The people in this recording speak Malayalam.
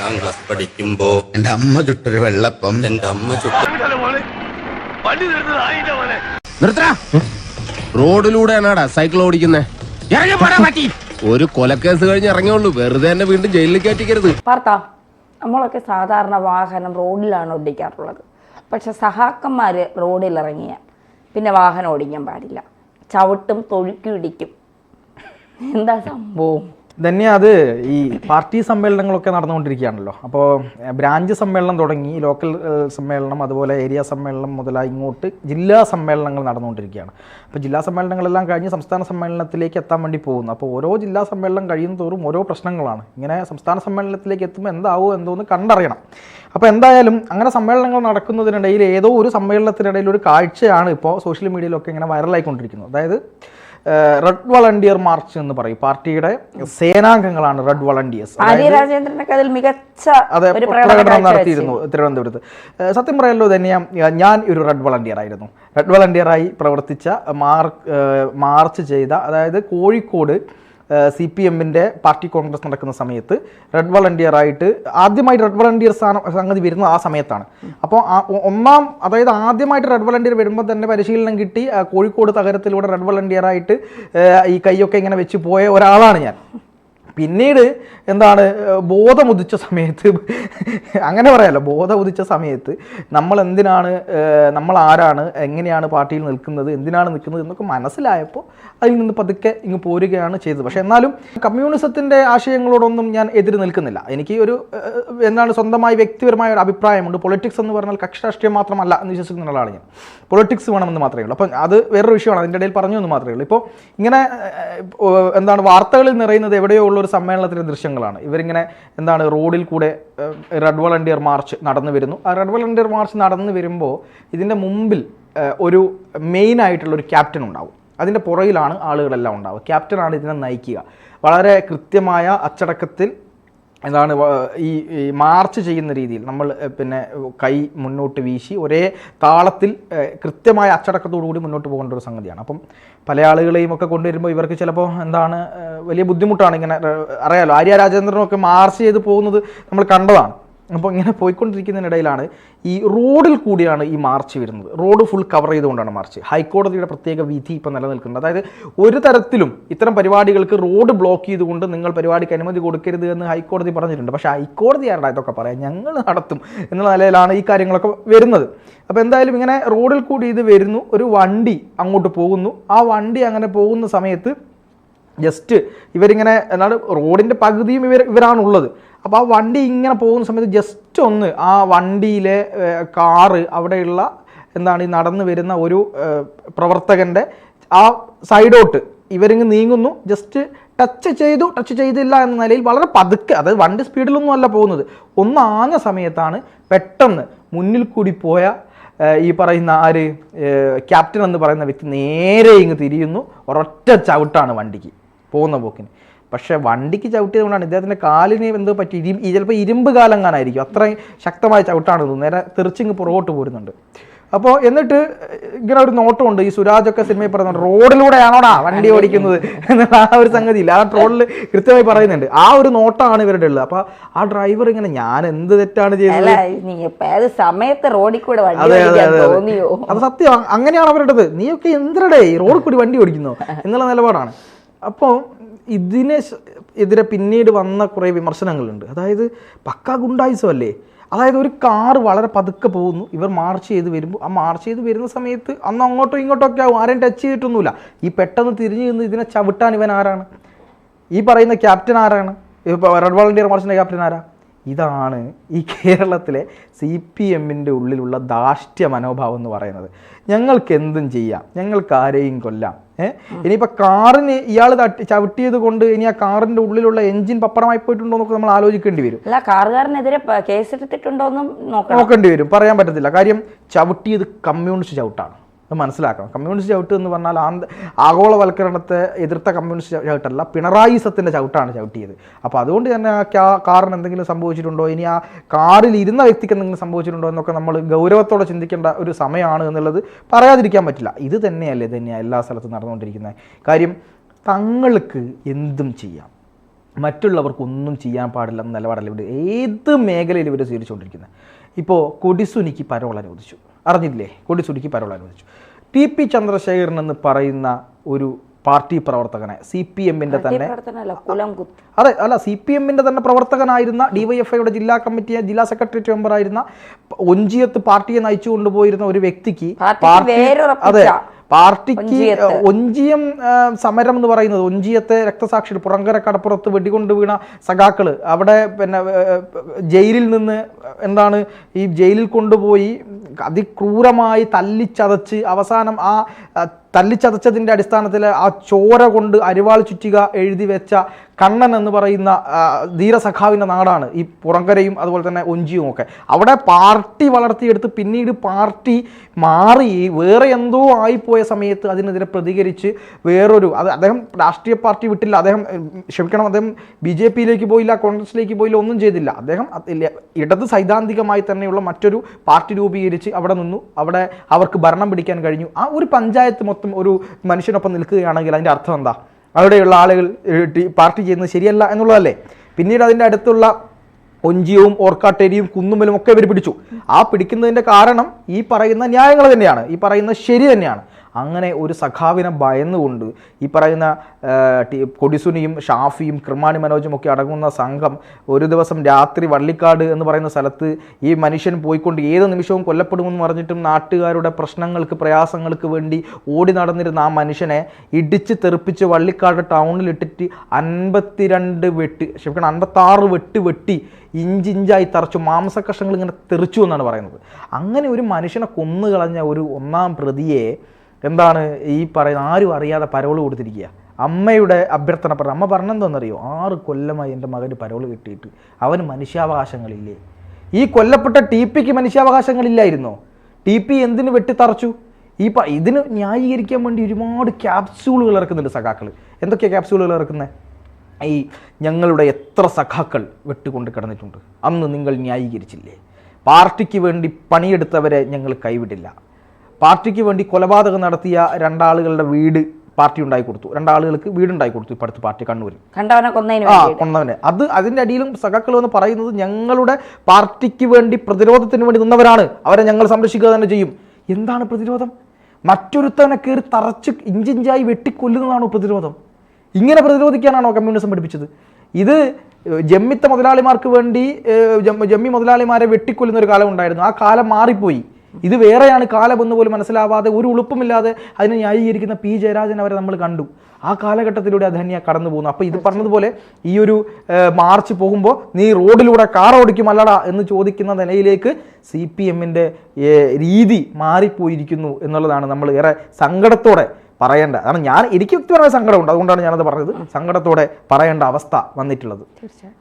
ഞാൻ ക്ലാസ് പഠിക്കുമ്പോ എന്റെ അമ്മ ചുട്ടൊരു വെള്ളപ്പം എന്റെ അമ്മ ചുട്ട നിർത്തടാ. റോഡിലൂടെയാണാടാ സൈക്കിൾ ഓടിക്കുന്നേ. ഒരു കൊലക്കേസ് കഴിഞ്ഞ് ഇറങ്ങിയുള്ളൂ, വെറുതെ തന്നെ വീണ്ടും ജയിലിൽ കയറ്റിക്കരുത്. പാർത്താ, നമ്മളൊക്കെ സാധാരണ വാഹനം റോഡിലാണ് ഓടിക്കാറുള്ളത്. പക്ഷെ സഹാക്കന്മാർ റോഡിലിറങ്ങിയ പിന്നെ വാഹനം ഓടിക്കാൻ പാടില്ല, ചവിട്ടും തൊഴുക്കി ഇടിക്കും. എന്താ സംഭവം? തന്നെ അത് ഈ പാർട്ടി സമ്മേളനങ്ങളൊക്കെ നടന്നുകൊണ്ടിരിക്കുകയാണല്ലോ. അപ്പോൾ ബ്രാഞ്ച് സമ്മേളനം തുടങ്ങി, ലോക്കൽ സമ്മേളനം, അതുപോലെ ഏരിയ സമ്മേളനം മുതലായി ഇങ്ങോട്ട് ജില്ലാ സമ്മേളനങ്ങൾ നടന്നുകൊണ്ടിരിക്കുകയാണ്. അപ്പോൾ ജില്ലാ സമ്മേളനങ്ങളെല്ലാം കഴിഞ്ഞ് സംസ്ഥാന സമ്മേളനത്തിലേക്ക് എത്താൻ വേണ്ടി പോകുന്നു. അപ്പോൾ ഓരോ ജില്ലാ സമ്മേളനം കഴിയും തോറും ഓരോ പ്രശ്നങ്ങളാണ്. ഇങ്ങനെ സംസ്ഥാന സമ്മേളനത്തിലേക്ക് എത്തുമ്പോൾ എന്താവോ എന്തോന്ന് കണ്ടറിയണം. അപ്പോൾ എന്തായാലും അങ്ങനെ സമ്മേളനങ്ങൾ നടക്കുന്നതിനിടയിൽ ഏതോ ഒരു സമ്മേളനത്തിനിടയിൽ ഒരു കാഴ്ചയാണ് ഇപ്പോൾ സോഷ്യൽ മീഡിയയിലൊക്കെ ഇങ്ങനെ വൈറലായിക്കൊണ്ടിരിക്കുന്നത്. അതായത് റെഡ് വളണ്ടിയർ മാർച്ച് എന്ന് പറയും. പാർട്ടിയുടെ സേനാംഗങ്ങളാണ് റെഡ് വളണ്ടിയേഴ്സ്. അതെ, പ്രകടനം നടത്തിയിരുന്നു തിരുവനന്തപുരത്ത്. സത്യം പറയാലോ തന്നെ, ഞാൻ ഒരു റെഡ് വളണ്ടിയർ ആയിരുന്നു. റെഡ് വളണ്ടിയറായി പ്രവർത്തിച്ച മാർച്ച് ചെയ്ത, അതായത് കോഴിക്കോട് CPM-ന്റെ പാർട്ടി കോൺഗ്രസ് നടക്കുന്ന സമയത്ത് റെഡ് വളണ്ടിയറായിട്ട് ആദ്യമായിട്ട് റെഡ് വളണ്ടിയർ സംഗതി വരുന്നത് ആ സമയത്താണ്. അപ്പോൾ അതായത് ആദ്യമായിട്ട് റെഡ് വളണ്ടിയർ വരുമ്പോൾ തന്നെ പരിശീലനം കിട്ടി കോഴിക്കോട് തകരത്തിലൂടെ റെഡ് വളണ്ടിയറായിട്ട് ഈ കൈയൊക്കെ ഇങ്ങനെ വെച്ച് പോയ ഒരാളാണ് ഞാൻ. പിന്നീട് എന്താണ്, ബോധമുദിച്ച സമയത്ത്, അങ്ങനെ പറയാമല്ലോ, ബോധമുദിച്ച സമയത്ത് നമ്മൾ എന്തിനാണ്, നമ്മൾ ആരാണ്, എങ്ങനെയാണ് പാർട്ടിയിൽ നിൽക്കുന്നത്, എന്തിനാണ് നിൽക്കുന്നത് എന്നൊക്കെ മനസ്സിലായപ്പോൾ അതിൽ നിന്ന് പതുക്കെ ഇങ്ങ് പോരുകയാണ് ചെയ്തത്. പക്ഷേ എന്നാലും കമ്മ്യൂണിസത്തിൻ്റെ ആശയങ്ങളോടൊന്നും ഞാൻ എതിര് നിൽക്കുന്നില്ല. എനിക്ക് ഒരു സ്വന്തമായി വ്യക്തിപരമായ ഒരു അഭിപ്രായമുണ്ട്. പൊളിറ്റിക്സ് എന്ന് പറഞ്ഞാൽ കക്ഷി രാഷ്ട്രീയം മാത്രമല്ല എന്ന് വിശ്വസിക്കുന്ന ഒരാളാണ് ഞാൻ. പൊളിറ്റിക്സ് വേണമെന്ന് മാത്രമേ ഉള്ളൂ. അപ്പം അത് വേറൊരു വിഷയമാണ്, അതിൻ്റെ ഇടയിൽ പറഞ്ഞു എന്ന് മാത്രമേ ഉള്ളൂ. ഇപ്പോൾ ഇങ്ങനെ വാർത്തകളിൽ നിറയുന്നത് എവിടെയോ ഉള്ള ഒരു സമ്മേളനത്തിൻ്റെ ദൃശ്യങ്ങളാണ്. ഇവരിങ്ങനെ റോഡിൽ കൂടെ റെഡ് വളണ്ടിയർ മാർച്ച് നടന്നു വരുന്നു. ആ റെഡ് വളണ്ടിയർ മാർച്ച് നടന്നു വരുമ്പോൾ ഇതിൻ്റെ മുമ്പിൽ ഒരു മെയിൻ ആയിട്ടുള്ളൊരു ക്യാപ്റ്റൻ ഉണ്ടാവും. അതിൻ്റെ പുറകിലാണ് ആളുകളെല്ലാം ഉണ്ടാവുക. ക്യാപ്റ്റനാണ് ഇതിനെ നയിക്കുക. വളരെ കൃത്യമായ അച്ചടക്കത്തിൽ ഈ മാർച്ച് ചെയ്യുന്ന രീതിയിൽ നമ്മൾ പിന്നെ കൈ മുന്നോട്ട് വീശി ഒരേ താളത്തിൽ കൃത്യമായ അച്ചടക്കത്തോടുകൂടി മുന്നോട്ട് പോകേണ്ട ഒരു സംഗതിയാണ്. അപ്പം പല ആളുകളെയും ഒക്കെ കൊണ്ടുവരുമ്പോൾ ഇവർക്ക് ചിലപ്പോൾ വലിയ ബുദ്ധിമുട്ടാണ്. ഇങ്ങനെ അറിയാലോ, ആര്യ രാജേന്ദ്രനൊക്കെ മാർച്ച് ചെയ്ത് പോകുന്നത് നമ്മൾ കണ്ടതാണ്. അപ്പോൾ ഇങ്ങനെ പോയിക്കൊണ്ടിരിക്കുന്നതിനിടയിലാണ് ഈ റോഡിൽ കൂടിയാണ് ഈ മാർച്ച് വരുന്നത്. റോഡ് ഫുൾ കവർ ചെയ്തുകൊണ്ടാണ് മാർച്ച്. ഹൈക്കോടതിയുടെ പ്രത്യേക വിധി ഇപ്പോൾ നിലനിൽക്കുന്നത്. അതായത് ഒരു തരത്തിലും ഇത്തരം പരിപാടികൾക്ക് റോഡ് ബ്ലോക്ക് ചെയ്തുകൊണ്ട് നിങ്ങൾ പരിപാടിക്ക് അനുമതി കൊടുക്കരുത് എന്ന് ഹൈക്കോടതി പറഞ്ഞിട്ടുണ്ട്. പക്ഷേ ഹൈക്കോടതി ആരുടെ ഇതൊക്കെ പറയാം, ഞങ്ങൾ നടത്തും എന്നുള്ള നിലയിലാണ് ഈ കാര്യങ്ങളൊക്കെ വരുന്നത്. അപ്പോൾ എന്തായാലും ഇങ്ങനെ റോഡിൽ കൂടി ഇത് വരുന്നു, ഒരു വണ്ടി അങ്ങോട്ട് പോകുന്നു. ആ വണ്ടി അങ്ങനെ പോകുന്ന സമയത്ത് ജസ്റ്റ് ഇവരിങ്ങനെ റോഡിൻ്റെ പകുതിയും ഇവരാണുള്ളത്. അപ്പോൾ ആ വണ്ടി ഇങ്ങനെ പോകുന്ന സമയത്ത് ജസ്റ്റ് ഒന്ന് ആ വണ്ടിയിലെ കാറ്, അവിടെയുള്ള ഈ നടന്നു വരുന്ന ഒരു പ്രവർത്തകൻ്റെ ആ സൈഡോട്ട് ഇവരിങ്ങ് നീങ്ങുന്നു. ജസ്റ്റ് ടച്ച് ചെയ്തില്ല എന്ന നിലയിൽ വളരെ പതുക്കെ, അതായത് വണ്ടി സ്പീഡിലൊന്നും അല്ല പോകുന്നത്. ഒന്ന് ആഞ്ഞ സമയത്താണ് പെട്ടെന്ന് മുന്നിൽ കൂടി പോയ ഈ പറയുന്ന ക്യാപ്റ്റൻ എന്ന് പറയുന്ന വ്യക്തി നേരെ ഇങ്ങ് തിരിയുന്നു. ഒരൊറ്റ ചവിട്ടാണ് വണ്ടിക്ക് പോകുന്ന പോക്കിന്. പക്ഷേ വണ്ടിക്ക് ചവിട്ടിയത് കൊണ്ടാണ് ഇദ്ദേഹത്തിൻ്റെ കാലിന് എന്തോ പറ്റി, ചിലപ്പോൾ ഇരുമ്പ് കാലങ്ങാനായിരിക്കും, അത്രയും ശക്തമായ ചവിട്ടാണ് തോന്നുന്നത്. നേരെ തെറിച്ചിങ്ങ് പുറകോട്ട് പോരുന്നുണ്ട്. അപ്പോൾ എന്നിട്ട് ഇങ്ങനെ ഒരു നോട്ടമുണ്ട്, ഈ സുരാജൊക്കെ സിനിമയിൽ പറയുന്നുണ്ട്, റോഡിലൂടെയാണോടാ വണ്ടി ഓടിക്കുന്നത് എന്നുള്ള ആ ഒരു സംഗതിയില്ല, ആ ട്രോളിൽ കൃത്യമായി പറയുന്നുണ്ട്. ആ ഒരു നോട്ടമാണ് ഇവരുടെ ഉള്ളത്. അപ്പോൾ ആ ഡ്രൈവർ ഇങ്ങനെ, ഞാൻ എന്ത് തെറ്റാണ് ചെയ്തത്, അത് സത്യം, അങ്ങനെയാണ് അവരുടേത്. നീയൊക്കെ എന്തിനടേ റോഡിൽ കൂടി വണ്ടി ഓടിക്കുന്നോ എന്നുള്ള നിലപാടാണ്. അപ്പോൾ ഇതിനെതിരെ പിന്നീട് വന്ന കുറേ വിമർശനങ്ങളുണ്ട്. അതായത് പക്കാ ഗുണ്ടായിസം അല്ലേ. അതായത് ഒരു കാറ് വളരെ പതുക്കെ പോകുന്നു, ഇവർ മാർച്ച് ചെയ്ത് വരുമ്പോൾ ആ മാർച്ച് ചെയ്ത് വരുന്ന സമയത്ത് അന്ന് അങ്ങോട്ടോ ഇങ്ങോട്ടൊക്കെ ആവും, ആരെയും ടച്ച് ചെയ്തിട്ടൊന്നുമില്ല. ഈ പെട്ടെന്ന് തിരിഞ്ഞു നിന്ന് ഇതിനെ ചവിട്ടാൻ ഇവൻ ആരാണ്? ഈ പറയുന്ന ക്യാപ്റ്റൻ ആരാണ്? ഇപ്പോൾ റെഡ് വളണ്ടിയർ മാർച്ചിൻ്റെ ക്യാപ്റ്റൻ ആരാ? ഇതാണ് ഈ കേരളത്തിലെ CPM-ന്റെ ഉള്ളിലുള്ള ധാർഷ്ട്യ മനോഭാവം എന്ന് പറയുന്നത്. ഞങ്ങൾക്ക് എന്തും ചെയ്യാം, ഞങ്ങൾക്ക് ആരെയും കൊല്ലാം. ഇനിയിപ്പോൾ കാറിന് ഇയാൾ ചവിട്ടിയത് കൊണ്ട് ഇനി ആ കാറിന്റെ ഉള്ളിലുള്ള എഞ്ചിൻ പപ്പടമായി പോയിട്ടുണ്ടോ എന്നൊക്കെ നമ്മൾ ആലോചിക്കേണ്ടി വരും. അല്ല, കാറുകാരനെതിരെ കേസെടുത്തിട്ടുണ്ടോന്നും നോക്കേണ്ടി വരും. പറയാൻ പറ്റത്തില്ല. കാര്യം ചവിട്ടിയത് കമ്മ്യൂണിസ്റ്റ് ചവിട്ടാണ്, അത് മനസ്സിലാക്കണം. കമ്മ്യൂണിസ്റ്റ് ചവിട്ട് എന്ന് പറഞ്ഞാൽ ആഗോളവൽക്കരണത്തെ എതിർത്ത കമ്മ്യൂണിസ്റ്റ് ചവിട്ടല്ല, പിണറായിസത്തിൻ്റെ ചവിട്ടാണ് ചവിട്ടിയത്. അപ്പോൾ അതുകൊണ്ട് തന്നെ ആ കാറിന് എന്തെങ്കിലും സംഭവിച്ചിട്ടുണ്ടോ, ഇനി ആ കാറിൽ ഇരുന്ന വ്യക്തിക്ക് എന്തെങ്കിലും സംഭവിച്ചിട്ടുണ്ടോ എന്നൊക്കെ നമ്മൾ ഗൗരവത്തോടെ ചിന്തിക്കേണ്ട ഒരു സമയമാണ് എന്നുള്ളത് പറയാതിരിക്കാൻ പറ്റില്ല. ഇത് തന്നെയാണ് എല്ലാ സ്ഥലത്തും നടന്നുകൊണ്ടിരിക്കുന്നത്. കാര്യം തങ്ങൾക്ക് എന്തും ചെയ്യാം. മറ്റുള്ളവർക്കൊന്നും ചെയ്യാൻ പാടില്ല എന്ന നിലപാടല്ല ഇവർ ഏത് മേഖലയിൽ ഇവർ സ്വീകരിച്ചുകൊണ്ടിരിക്കുന്നത്. ഇപ്പോൾ കൊടിസുനിക്ക് പരോൾ അനുവദിച്ചു, അറിഞ്ഞില്ലേ? കൊടിസുനിക്ക് പരോൾ അനുവദിച്ചു. TP ചന്ദ്രശേഖരൻ എന്ന് പറയുന്ന ഒരു പാർട്ടി പ്രവർത്തകനെ CPM-ന്റെ തന്നെ അതെ അല്ല CPM-ന്റെ തന്നെ പ്രവർത്തകനായിരുന്ന DYFIയുടെ ജില്ലാ കമ്മിറ്റി ജില്ലാ സെക്രട്ടേറിയറ്റ് മെമ്പറായിരുന്ന ഒഞ്ചിയത്ത് പാർട്ടിയെ നയിച്ചു കൊണ്ടുപോയിരുന്ന ഒരു വ്യക്തിക്ക് അതെ പാർട്ടിക്ക് ഒഞ്ചിയം സമരം എന്ന് പറയുന്നത്, ഒഞ്ചിയത്തെ രക്തസാക്ഷികൾ പുറങ്കര കടപ്പുറത്ത് വെടികൊണ്ട് വീണ സഖാക്കള് അവിടെ പിന്നെ ജയിലിൽ നിന്ന് എന്താണ് ഈ ജയിലിൽ കൊണ്ടുപോയി അതിക്രൂരമായി തല്ലിച്ചതച്ച് അവസാനം ആ തല്ലിച്ചതച്ചതിൻ്റെ അടിസ്ഥാനത്തിൽ ആ ചോര കൊണ്ട് അരിവാൾ ചുറ്റിക എഴുതി വെച്ച കണ്ണൻ എന്ന് പറയുന്ന ധീരസഖാവിൻ്റെ നാടാണ് ഈ പുറങ്കരയും അതുപോലെ തന്നെ ഒഞ്ചിയും ഒക്കെ. അവിടെ പാർട്ടി വളർത്തിയെടുത്ത് പിന്നീട് പാർട്ടി മാറി വേറെ എന്തോ ആയിപ്പോയ സമയത്ത് അതിനെതിരെ പ്രതികരിച്ച് വേറൊരു അദ്ദേഹം രാഷ്ട്രീയ പാർട്ടി വിട്ടില്ല, അദ്ദേഹം അദ്ദേഹം BJP-യിലേക്ക് പോയില്ല, കോൺഗ്രസിലേക്ക് പോയില്ല, ഒന്നും ചെയ്തില്ല. അദ്ദേഹം ഇടത് സൈദ്ധാന്തികമായി തന്നെയുള്ള മറ്റൊരു പാർട്ടി രൂപീകരിച്ച് അവിടെ നിന്നു. അവിടെ അവർക്ക് ഭരണം പിടിക്കാൻ കഴിഞ്ഞു. ആ ഒരു പഞ്ചായത്ത് മൊത്തം ഒരു മനുഷ്യനൊപ്പം നിൽക്കുകയാണെങ്കിൽ അതിൻ്റെ അർത്ഥം എന്താ? അവിടെയുള്ള ആളുകൾ പാർട്ടി ചെയ്യുന്നത് ശരിയല്ല എന്നുള്ളതല്ലേ. പിന്നീട് അതിൻ്റെ അടുത്തുള്ള ഒഞ്ചിയവും ഓർക്കാട്ടേരിയും കുന്നുമ്മലും ഒക്കെ ഇവർ പിടിച്ചു. ആ പിടിക്കുന്നതിൻ്റെ കാരണം ഈ പറയുന്ന ന്യായങ്ങൾ തന്നെയാണ്, ഈ പറയുന്ന ശരി തന്നെയാണ്. അങ്ങനെ ഒരു സഖാവിനെ ഭയന്നുകൊണ്ട് ഈ പറയുന്ന കൊടിസുനിയും ഷാഫിയും കൃമാണി മനോജും ഒക്കെ അടങ്ങുന്ന സംഘം ഒരു ദിവസം രാത്രി വള്ളിക്കാട് എന്ന് പറയുന്ന സ്ഥലത്ത് ഈ മനുഷ്യൻ പോയിക്കൊണ്ട് ഏത് നിമിഷവും കൊല്ലപ്പെടുമെന്ന് പറഞ്ഞിട്ടും നാട്ടുകാരുടെ പ്രശ്നങ്ങൾക്ക് പ്രയാസങ്ങൾക്ക് വേണ്ടി ഓടി നടന്നിരുന്ന ആ മനുഷ്യനെ ഇടിച്ച് തെറിപ്പിച്ച് വള്ളിക്കാട് ടൗണിലിട്ടിട്ട് 56 വെട്ടി ഇഞ്ചിഞ്ചായി തറച്ചു, മാംസകഷ്ണങ്ങൾ ഇങ്ങനെ തെറിച്ചു എന്നാണ് പറയുന്നത്. അങ്ങനെ ഒരു മനുഷ്യനെ കൊന്നുകളഞ്ഞ ഒരു ഒന്നാം പ്രതിയെ എന്താണ് ഈ പറയുന്ന ആരും അറിയാതെ പരോള് കൊടുത്തിരിക്കുക. അമ്മയുടെ അഭ്യർത്ഥന പറഞ്ഞു. അമ്മ പറഞ്ഞെന്തോന്നറിയോ? 6 കൊല്ലമായി എൻ്റെ മകന് പരോള് കിട്ടിയിട്ട് അവന് മനുഷ്യാവകാശങ്ങളില്ലേ? ഈ കൊല്ലപ്പെട്ട TPക്ക് മനുഷ്യാവകാശങ്ങളില്ലായിരുന്നോ? TP എന്തിനു വെട്ടിത്തറച്ചു? ഇതിന് ന്യായീകരിക്കാൻ വേണ്ടി ഒരുപാട് ക്യാപ്സ്യൂളുകൾ ഇറക്കുന്നുണ്ട് സഖാക്കൾ. എന്തൊക്കെയാണ് ക്യാപ്സ്യൂളുകൾ ഇറക്കുന്നത്? ഈ ഞങ്ങളുടെ എത്ര സഖാക്കൾ വെട്ടുകൊണ്ട് കിടന്നിട്ടുണ്ട്, അന്ന് നിങ്ങൾ ന്യായീകരിച്ചില്ലേ? പാർട്ടിക്ക് വേണ്ടി പണിയെടുത്തവരെ ഞങ്ങൾ കൈവിടില്ല. പാർട്ടിക്ക് വേണ്ടി കൊലപാതകം നടത്തിയ 2 ആളുകളുടെ വീട് പാർട്ടി ഉണ്ടായി കൊടുത്തു, 2 ആളുകൾക്ക് വീടുണ്ടായി കൊടുത്തു. ഇപ്പം അടുത്ത് പാർട്ടി കണ്ണൂരിൽ കൊന്നവനെ അതിൻ്റെ അടിയിലും സഖാക്കൾ എന്ന് പറയുന്നത് ഞങ്ങളുടെ പാർട്ടിക്ക് വേണ്ടി പ്രതിരോധത്തിന് വേണ്ടി നിന്നവരാണ്, അവരെ ഞങ്ങൾ സംരക്ഷിക്കുക തന്നെ ചെയ്യും. എന്താണ് പ്രതിരോധം? മറ്റൊരുത്തനെ കയറി തറച്ച് ഇഞ്ചിഞ്ചായി വെട്ടിക്കൊല്ലുന്നതാണോ പ്രതിരോധം? ഇങ്ങനെ പ്രതിരോധിക്കാനാണോ കമ്മ്യൂണിസം പഠിപ്പിച്ചത്? ഇത് ജമ്മിത്ത മുതലാളിമാർക്ക് വേണ്ടി ജമ്മി മുതലാളിമാരെ വെട്ടിക്കൊല്ലുന്ന ഒരു കാലം ഉണ്ടായിരുന്നു. ആ കാലം മാറിപ്പോയി. ഇത് വേറെയാണ് കാലമെന്ന് പോലും മനസ്സിലാവാതെ ഒരു ഉളുപ്പുമില്ലാതെ അതിനെ ന്യായീകരിക്കുന്ന P. ജയരാജൻ അവരെ നമ്മൾ കണ്ടു. ആ കാലഘട്ടത്തിലൂടെ അദ്ദേഹം കടന്നു പോകുന്നു. അപ്പോൾ ഇത് പറഞ്ഞതുപോലെ ഈ ഒരു മാർച്ച് പോകുമ്പോൾ നീ റോഡിലൂടെ കാർ ഓടിക്കുമല്ലടാ എന്ന് ചോദിക്കുന്ന നിലയിലേക്ക് CPM-ന്റെ രീതി മാറിപ്പോയിരിക്കുന്നു എന്നുള്ളതാണ് നമ്മൾ ഏറെ സങ്കടത്തോടെ പറയേണ്ട. കാരണം എനിക്ക് വ്യക്തിപരമായ സങ്കടമുണ്ട്, അതുകൊണ്ടാണ് ഞാനത് പറഞ്ഞത്. സങ്കടത്തോടെ പറയേണ്ട അവസ്ഥ വന്നിട്ടുള്ളത്. തീർച്ചയായും.